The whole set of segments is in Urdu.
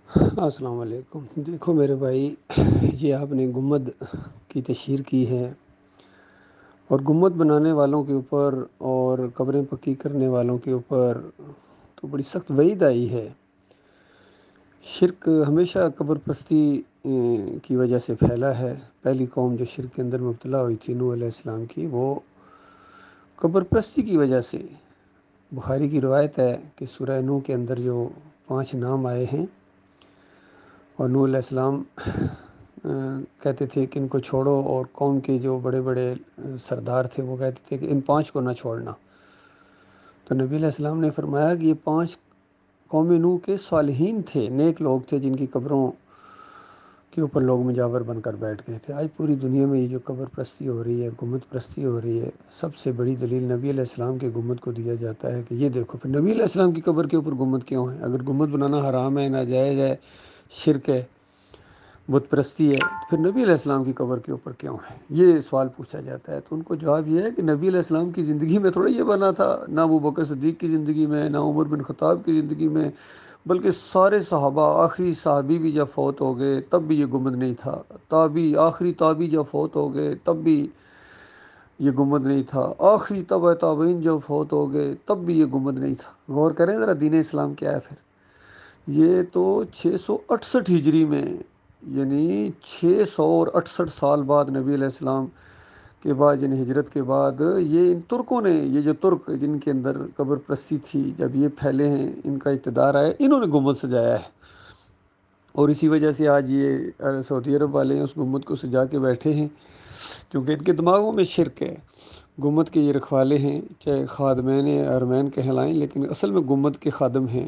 السلام علیکم۔ دیکھو میرے بھائی، یہ آپ نے گنبد کی تشہیر کی ہے، اور گنبد بنانے والوں کے اوپر اور قبریں پکی کرنے والوں کے اوپر تو بڑی سخت وعید آئی ہے۔ شرک ہمیشہ قبر پرستی کی وجہ سے پھیلا ہے۔ پہلی قوم جو شرک کے اندر مبتلا ہوئی تھی نوح علیہ السلام کی، وہ قبر پرستی کی وجہ سے۔ بخاری کی روایت ہے کہ سورہ نوح کے اندر جو 5 نام آئے ہیں، اور نوح علیہ السلام کہتے تھے کہ ان کو چھوڑو، اور قوم کے جو بڑے بڑے سردار تھے وہ کہتے تھے کہ ان 5 کو نہ چھوڑنا۔ تو نبی علیہ السلام نے فرمایا کہ یہ 5 قوم نوح کے صالحین تھے، نیک لوگ تھے، جن کی قبروں کے اوپر لوگ مجاور بن کر بیٹھ گئے تھے۔ آج پوری دنیا میں یہ جو قبر پرستی ہو رہی ہے، گنبد پرستی ہو رہی ہے، سب سے بڑی دلیل نبی علیہ السلام کے گنبد کو دیا جاتا ہے کہ یہ دیکھو، پھر نبی علیہ السلام کی قبر کے اوپر گنبد کیوں ہے؟ اگر گنبد بنانا حرام ہے، ناجائز ہے، شرک ہے، بت پرستی ہے، تو پھر نبی علیہ السلام کی قبر کے اوپر کیوں ہے؟ یہ سوال پوچھا جاتا ہے۔ تو ان کو جواب یہ ہے کہ نبی علیہ السلام کی زندگی میں تھوڑا یہ بنا تھا، نہ ابو بکر صدیق کی زندگی میں، نہ عمر بن خطاب کی زندگی میں، بلکہ سارے صحابہ، آخری صحابی بھی جب فوت ہو گئے تب بھی یہ گنبد نہیں تھا، آخری تابعی جب فوت ہو گئے تب بھی یہ گنبد نہیں تھا، آخری تبع تابعین جب فوت ہو گئے تب بھی یہ گنبد نہیں تھا۔ غور کریں ذرا، دین اسلام کیا ہے پھر؟ یہ تو 668 ہجری میں، یعنی 668 سال بعد نبی علیہ السلام کے بعد، یعنی ہجرت کے بعد، یہ ان ترکوں نے، یہ جو ترک جن کے اندر قبر پرستی تھی، جب یہ پھیلے ہیں، ان کا اقتدار آیا، انہوں نے گنبد سجایا ہے۔ اور اسی وجہ سے آج یہ سعودی عرب والے ہیں، اس گنبد کو سجا کے بیٹھے ہیں، کیونکہ ان کے دماغوں میں شرک ہے۔ گنبد کے یہ رکھوالے ہیں، چاہے خادمین ارمین کہلائیں، لیکن اصل میں گنبد کے خادم ہیں۔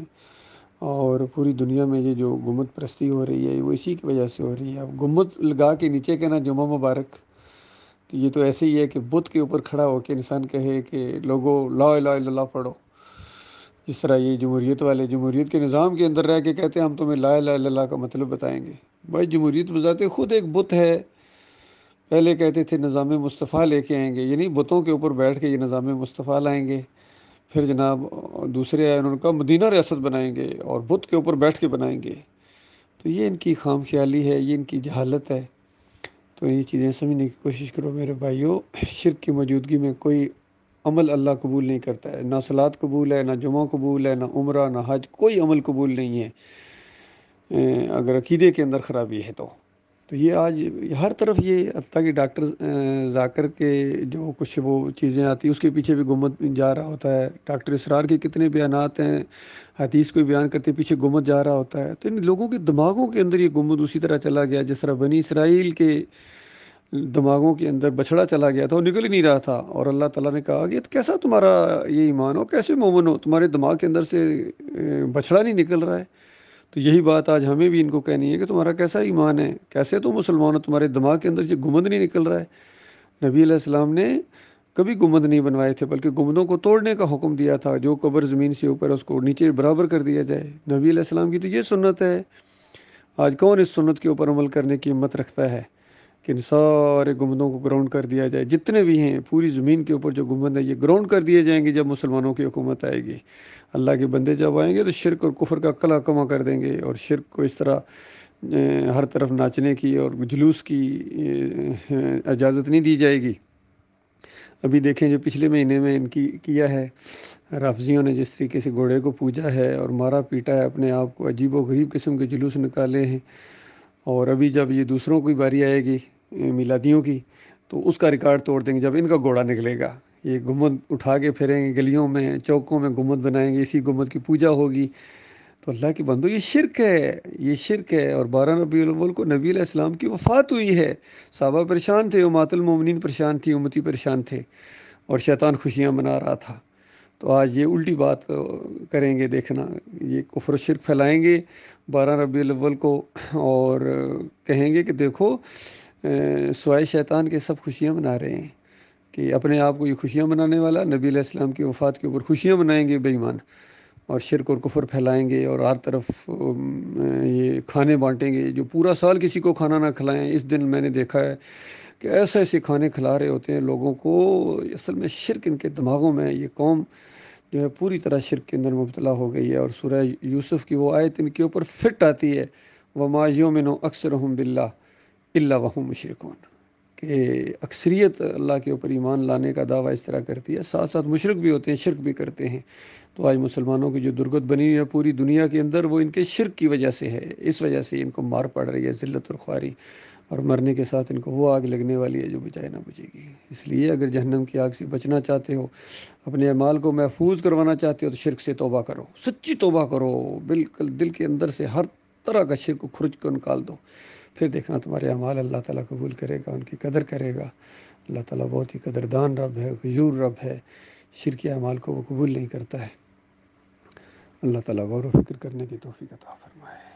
اور پوری دنیا میں یہ جو گنبد پرستی ہو رہی ہے، وہ اسی کی وجہ سے ہو رہی ہے۔ اب گنبد لگا کے نیچے کہنا جمعہ مبارک، تو یہ تو ایسے ہی ہے کہ بت کے اوپر کھڑا ہو کے انسان کہے کہ لوگوں لا الہ الا اللہ پڑھو۔ جس طرح یہ جمہوریت والے جمہوریت کے نظام کے اندر رہ کے کہتے ہیں ہم تمہیں لا الہ الا اللہ کا مطلب بتائیں گے۔ بھائی، جمہوریت بذات خود ایک بت ہے۔ پہلے کہتے تھے نظام مصطفیٰ لے کے آئیں گے، یعنی بتوں کے اوپر بیٹھ کے یہ نظام مصطفیٰ لائیں گے۔ پھر جناب دوسرے آئے، انہوں نے کہا مدینہ ریاست بنائیں گے، اور بت کے اوپر بیٹھ کے بنائیں گے۔ تو یہ ان کی خام خیالی ہے، یہ ان کی جہالت ہے۔ تو یہ چیزیں سمجھنے کی کوشش کرو میرے بھائیوں۔ شرک کی موجودگی میں کوئی عمل اللہ قبول نہیں کرتا ہے، نہ صلات قبول ہے، نہ جمعہ قبول ہے، نہ عمرہ، نہ حج، کوئی عمل قبول نہیں ہے اگر عقیدے کے اندر خرابی ہے تو یہ آج ہر طرف، یہ حتیٰ کہ ڈاکٹر ذاکر کے جو کچھ وہ چیزیں آتی ہیں، اس کے پیچھے بھی گنبد جا رہا ہوتا ہے۔ ڈاکٹر اسرار کے کتنے بیانات ہیں، حدیث کو بیان کرتے پیچھے گنبد جا رہا ہوتا ہے۔ تو ان لوگوں کے دماغوں کے اندر یہ گنبد اسی طرح چلا گیا جس طرح بنی اسرائیل کے دماغوں کے اندر بچڑا چلا گیا تھا، وہ نکل ہی نہیں رہا تھا، اور اللہ تعالیٰ نے کہا کہ کیسا تمہارا یہ ایمان ہو، کیسے مومن ہو، تمہارے دماغ کے اندر سے بچڑا نہیں نکل رہا ہے۔ تو یہی بات آج ہمیں بھی ان کو کہنی ہے کہ تمہارا کیسا ایمان ہے، کیسے تم مسلمان ہو، تمہارے دماغ کے اندر سے گنبد نہیں نکل رہا ہے۔ نبی علیہ السلام نے کبھی گنبد نہیں بنوائے تھے، بلکہ گنبدوں کو توڑنے کا حکم دیا تھا، جو قبر زمین سے اوپر اس کو نیچے برابر کر دیا جائے۔ نبی علیہ السلام کی تو یہ سنت ہے۔ آج کون اس سنت کے اوپر عمل کرنے کی ہمت رکھتا ہے کہ ان سارے گنبدوں کو گراؤنڈ کر دیا جائے؟ جتنے بھی ہیں پوری زمین کے اوپر جو گنبد ہیں، یہ گراؤنڈ کر دیے جائیں گے جب مسلمانوں کی حکومت آئے گی۔ اللہ کے بندے جب آئیں گے تو شرک اور کفر کا کلا کما کر دیں گے، اور شرک کو اس طرح ہر طرف ناچنے کی اور جلوس کی اجازت نہیں دی جائے گی۔ ابھی دیکھیں جو پچھلے مہینے میں ان کی کیا ہے، رافضیوں نے جس طریقے سے گھوڑے کو پوجا ہے اور مارا پیٹا ہے، اپنے آپ کو عجیب و غریب قسم کے جلوس نکالے ہیں۔ اور ابھی جب یہ دوسروں کی باری آئے گی میلادیوں کی، تو اس کا ریکارڈ توڑ دیں گے جب ان کا گھوڑا نکلے گا۔ یہ گنبد اٹھا کے پھریں گے، گلیوں میں چوکوں میں گنبد بنائیں گے، اسی گنبد کی پوجا ہوگی۔ تو اللہ کی بندو، یہ شرک ہے، یہ شرک ہے۔ اور 12 ربیع الاول کو نبی علیہ السلام کی وفات ہوئی ہے۔ صحابہ پریشان تھے، امہات المومنین پریشان تھی، امتی پریشان تھے، اور شیطان خوشیاں منا رہا تھا۔ تو آج یہ الٹی بات کریں گے، دیکھنا، یہ کفر و شرک پھیلائیں گے 12 ربیع الاول کو، اور کہیں گے کہ دیکھو سوائے شیطان کے سب خوشیاں منا رہے ہیں، کہ اپنے آپ کو یہ خوشیاں منانے والا نبی علیہ السلام کی وفات کے اوپر خوشیاں منائیں گے بے ایمان، اور شرک اور کفر پھیلائیں گے، اور ہر طرف یہ کھانے بانٹیں گے۔ جو پورا سال کسی کو کھانا نہ کھلائیں، اس دن میں نے دیکھا ہے کہ ایسے ایسے کھانے کھلا رہے ہوتے ہیں لوگوں کو۔ اصل میں شرک ان کے دماغوں میں ہے۔ یہ قوم جو ہے پوری طرح شرک کے اندر مبتلا ہو گئی ہے، اور سورہ یوسف کی وہ آیت ان کے اوپر فٹ آتی ہے، وَمَا يُؤْمِنُ أَكْثَرُهُم بِاللَّهِ إِلَّا وَهُم مُشْرِكُونَ، کہ اکثریت اللہ کے اوپر ایمان لانے کا دعویٰ اس طرح کرتی ہے، ساتھ ساتھ مشرک بھی ہوتے ہیں، شرک بھی کرتے ہیں۔ تو آج مسلمانوں کی جو درگت بنی ہوئی ہے پوری دنیا کے اندر، وہ ان کے شرک کی وجہ سے ہے، اس وجہ سے ان کو مار پڑ رہی ہے، ذلت اور خواری، اور مرنے کے ساتھ ان کو وہ آگ لگنے والی ہے جو بجائے نہ بجھے گی۔ اس لیے اگر جہنم کی آگ سے بچنا چاہتے ہو، اپنے اعمال کو محفوظ کروانا چاہتے ہو، تو شرک سے توبہ کرو، سچی توبہ کرو، بالکل دل کے اندر سے ہر طرح کا شرک کو کھرچ کو نکال دو، پھر دیکھنا تمہارے اعمال اللہ تعالیٰ قبول کرے گا، ان کی قدر کرے گا۔ اللہ تعالیٰ بہت ہی قدردان رب ہے، غیور رب ہے، شرک اعمال کو وہ قبول نہیں کرتا ہے۔ اللہ تعالیٰ غور و فکر کرنے کی توفیق عطا فرمائے۔